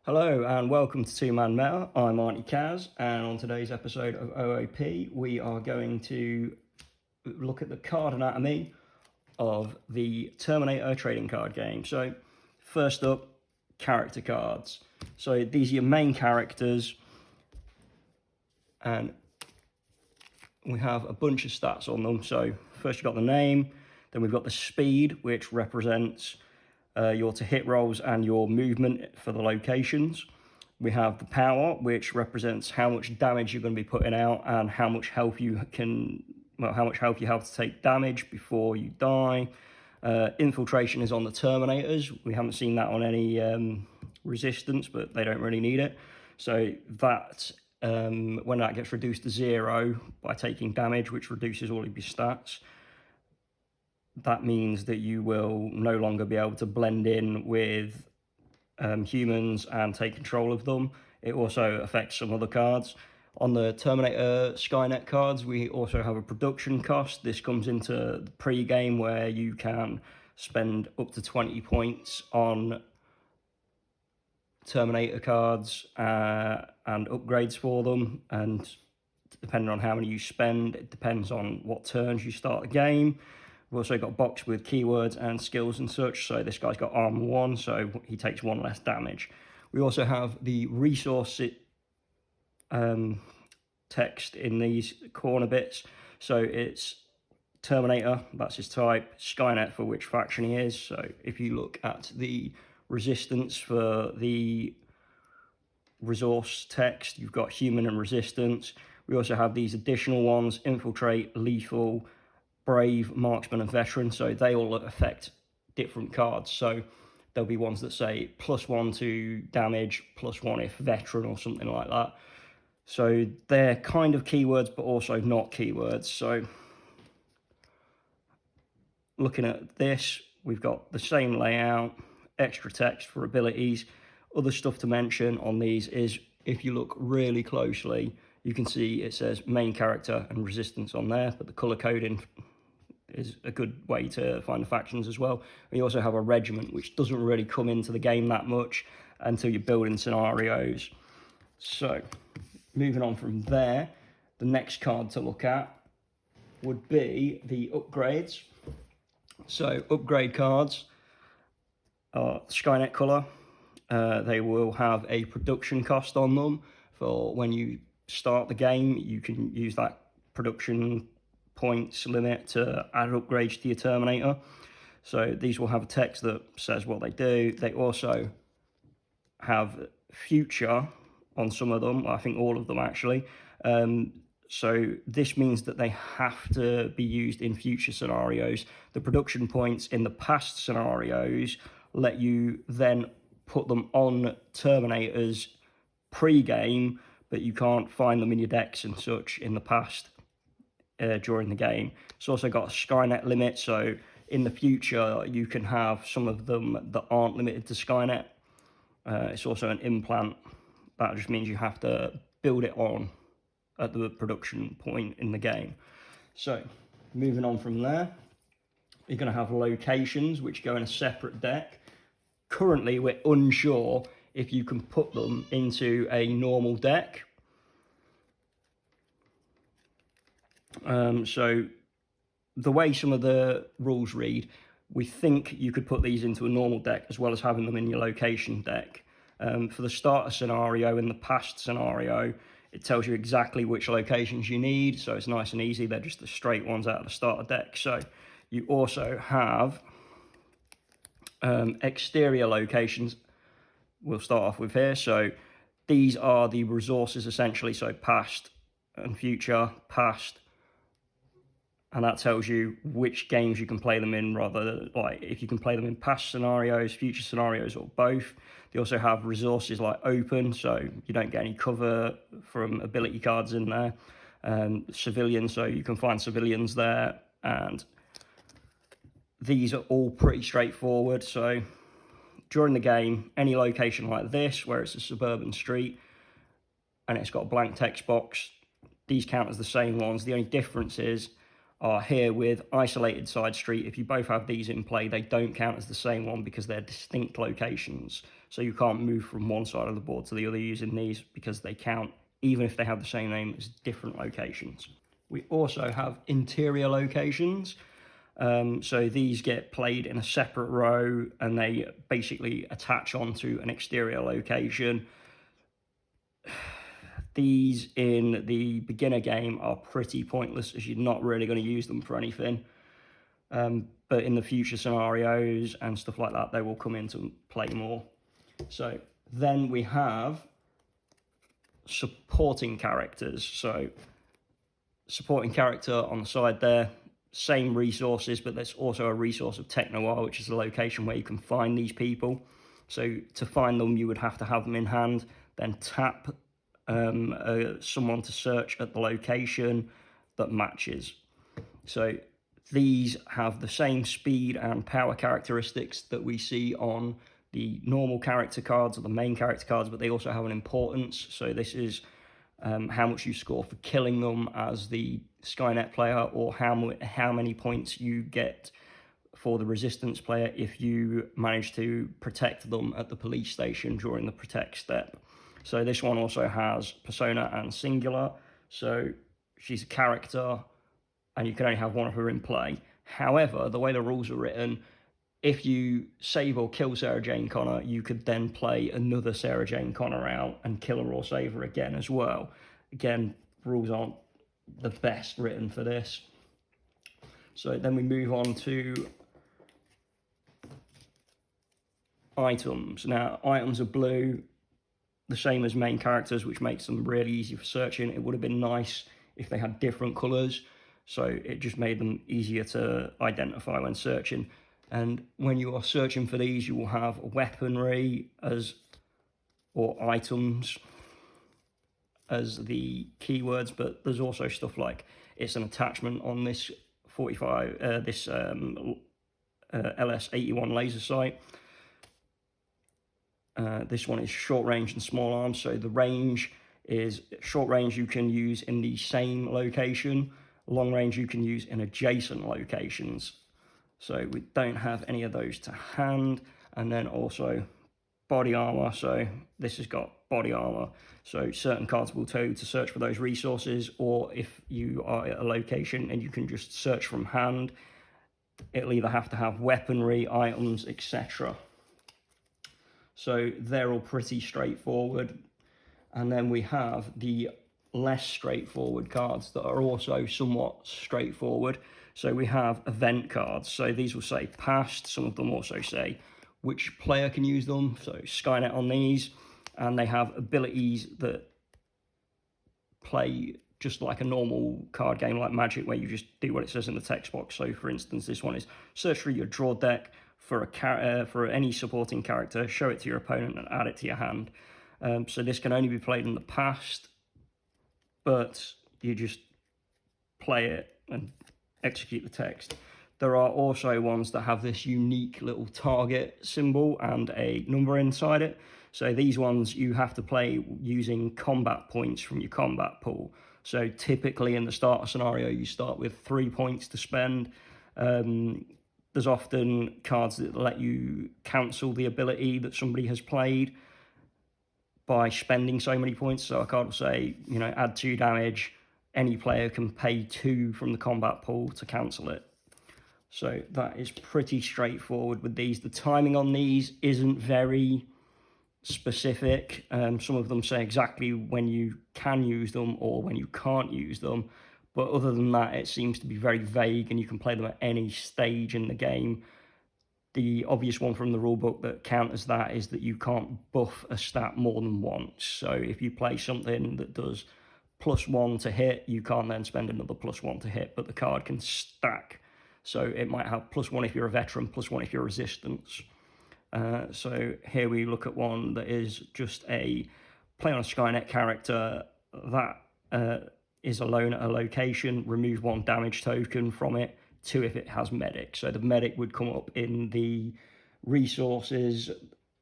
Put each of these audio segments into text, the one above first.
Hello and welcome to Two Man Meta. I'm Auntie Kaz, and on today's episode of OOP, we are going to look at the card anatomy of the Terminator trading card game. So, first up, character cards. So, these are your main characters, and we have a bunch of stats on them. So, first, you've got the name, then we've got the speed, which represents your to hit rolls and your movement for the locations. We have the power, which represents how much damage you're going to be putting out and how much health you have to take damage before you die. Infiltration is on the Terminators. We haven't seen that on any resistance, but they don't really need it. So that when that gets reduced to 0 by taking damage, which reduces all of your stats, that means that you will no longer be able to blend in with humans and take control of them. It also affects some other cards. On the Terminator Skynet cards, we also have a production cost. This comes into the pre-game where you can spend up to 20 points on Terminator cards and upgrades for them. And depending on how many you spend, it depends on what turns you start the game. We've also got a box with keywords and skills and such. So this guy's got armor 1, so he takes 1 less damage. We also have the resource text in these corner bits. So it's Terminator, that's his type, Skynet for which faction he is. So if you look at the resistance for the resource text, you've got human and resistance. We also have these additional ones, infiltrate, lethal, brave, marksman and veteran, so they all affect different cards. So there'll be ones that say +1 to damage, +1 if veteran or something like that. So they're kind of keywords but also not keywords. So looking at this, we've got the same layout, extra text for abilities. Other stuff to mention on these is if you look really closely, you can see it says main character and resistance on there, but the color coding is a good way to find the factions as well. We also have a regiment, which doesn't really come into the game that much until you're building scenarios. So, moving on from there, the next card to look at would be the upgrades. So, upgrade cards are Skynet color. They will have a production cost on them for when you start the game. You can use that production points limit to add upgrades to your Terminator. So these will have a text that says what they do. They also have future on some of them, I think all of them actually. So this means that they have to be used in future scenarios. The production points in the past scenarios let you then put them on Terminators pre-game, but you can't find them in your decks and such in the past. During the game. It's also got a Skynet limit, so in the future you can have some of them that aren't limited to Skynet. It's also an implant. That just means you have to build it on at the production point in the game. So moving on from there, you're going to have locations which go in a separate deck. Currently we're unsure if you can put them into a normal deck. So the way some of the rules read, we think you could put these into a normal deck as well as having them in your location deck. For the starter scenario, in the past scenario, it tells you exactly which locations you need, so it's nice and easy. They're just the straight ones out of the starter deck. So you also have exterior locations. We'll start off with here. So these are the resources essentially, so past and future, past, and that tells you which games you can play them in, rather like if you can play them in past scenarios, future scenarios, or both. They also have resources like open, so you don't get any cover from ability cards in there. Civilian, so you can find civilians there, and these are all pretty straightforward. So during the game, any location like this, where it's a suburban street and it's got a blank text box, these count as the same ones. The only difference is are here with Isolated Side Street. If you both have these in play, they don't count as the same one because they're distinct locations. So you can't move from one side of the board to the other using these because they count even if they have the same name as different locations. We also have interior locations. So these get played in a separate row and they basically attach onto an exterior location. These in the beginner game are pretty pointless as you're not really going to use them for anything. But in the future scenarios and stuff like that, they will come into play more. So then we have supporting characters. So supporting character on the side there, same resources, but there's also a resource of Technoir, which is a location where you can find these people. So to find them, you would have to have them in hand, then tap someone to search at the location that matches. So these have the same speed and power characteristics that we see on the normal character cards or the main character cards, but they also have an importance. So this is how much you score for killing them as the Skynet player, or how many points you get for the resistance player if you manage to protect them at the police station during the protect step. So this one also has persona and singular. So she's a character and you can only have one of her in play. However, the way the rules are written, if you save or kill Sarah Jane Connor, you could then play another Sarah Jane Connor out and kill her or save her again as well. Again, rules aren't the best written for this. So then we move on to items. Now, items are blue, the same as main characters, which makes them really easy for searching. It would have been nice if they had different colours, so it just made them easier to identify when searching. And when you are searching for these, you will have weaponry or items as the keywords, but there's also stuff like it's an attachment on this 45, LS81 laser sight. This one is short range and small arms. So the range is short range you can use in the same location. Long range you can use in adjacent locations. So we don't have any of those to hand. And then also body armor. So this has got body armor. So certain cards will tell you to search for those resources, or if you are at a location and you can just search from hand, it'll either have to have weaponry, items, etc. So they're all pretty straightforward. And then we have the less straightforward cards that are also somewhat straightforward. So we have event cards. So these will say past. Some of them also say which player can use them. So Skynet on these. And they have abilities that play just like a normal card game like Magic, where you just do what it says in the text box. So for instance, this one is search through your draw deck for any supporting character, show it to your opponent and add it to your hand. So this can only be played in the past, but you just play it and execute the text. There are also ones that have this unique little target symbol and a number inside it. So these ones you have to play using combat points from your combat pool. So typically in the starter scenario, you start with 3 points to spend. There's often cards that let you cancel the ability that somebody has played by spending so many points. So a card will say, add 2 damage. Any player can pay 2 from the combat pool to cancel it. So that is pretty straightforward with these. The timing on these isn't very specific. Some of them say exactly when you can use them or when you can't use them. But other than that, it seems to be very vague and you can play them at any stage in the game. The obvious one from the rulebook that counters that is that you can't buff a stat more than once. So if you play something that does +1 to hit, you can't then spend another +1 to hit, but the card can stack. So it might have +1 if you're a veteran, +1 if you're resistance. So here we look at one that is just a play on a Skynet character that is alone at a location, remove 1 damage token from it, 2 if it has medic. So the medic would come up in the resources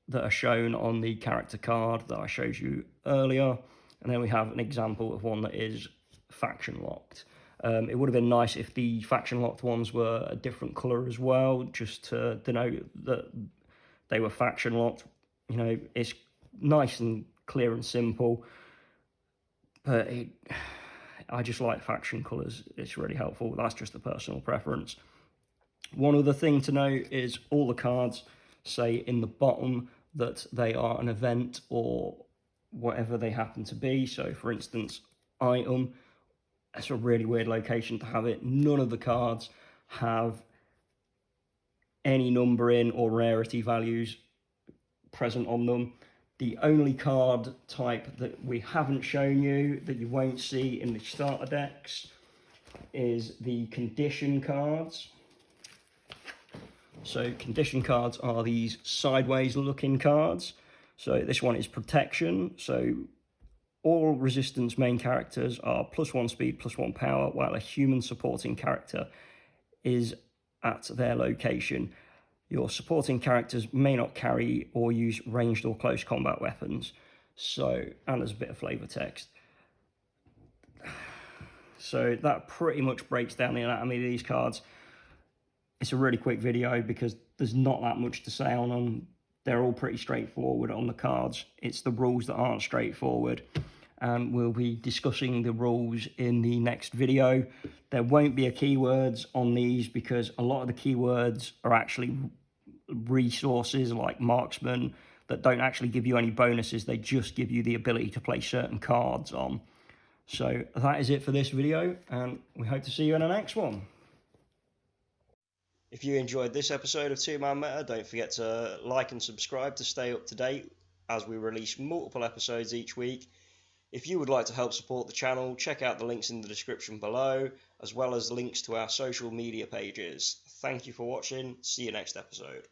that are shown on the character card that I showed you earlier. And then we have an example of one that is faction locked. It would have been nice if the faction locked ones were a different colour as well, just to denote that they were faction locked. You know, it's nice and clear and simple, but I just like faction colours. It's really helpful. That's just a personal preference. One other thing to note is all the cards say in the bottom that they are an event or whatever they happen to be. So for instance, item, that's a really weird location to have it. None of the cards have any numbering or rarity values present on them. The only card type that we haven't shown you that you won't see in the starter decks is the condition cards. So condition cards are these sideways looking cards. So this one is protection. So all resistance main characters are +1 speed, +1 power, while a human supporting character is at their location. Your supporting characters may not carry or use ranged or close combat weapons. So, and there's a bit of flavor text. So that pretty much breaks down the anatomy of these cards. It's a really quick video because there's not that much to say on them. They're all pretty straightforward on the cards. It's the rules that aren't straightforward. And we'll be discussing the rules in the next video. There won't be a keywords on these because a lot of the keywords are actually resources like marksman that don't actually give you any bonuses. They just give you the ability to play certain cards on. So that is it for this video, and we hope to see you in the next one. If you enjoyed this episode of Two Man Meta, don't forget to like and subscribe to stay up to date as we release multiple episodes each week. If you would like to help support the channel, check out the links in the description below, as well as links to our social media pages. Thank you for watching. See you next episode.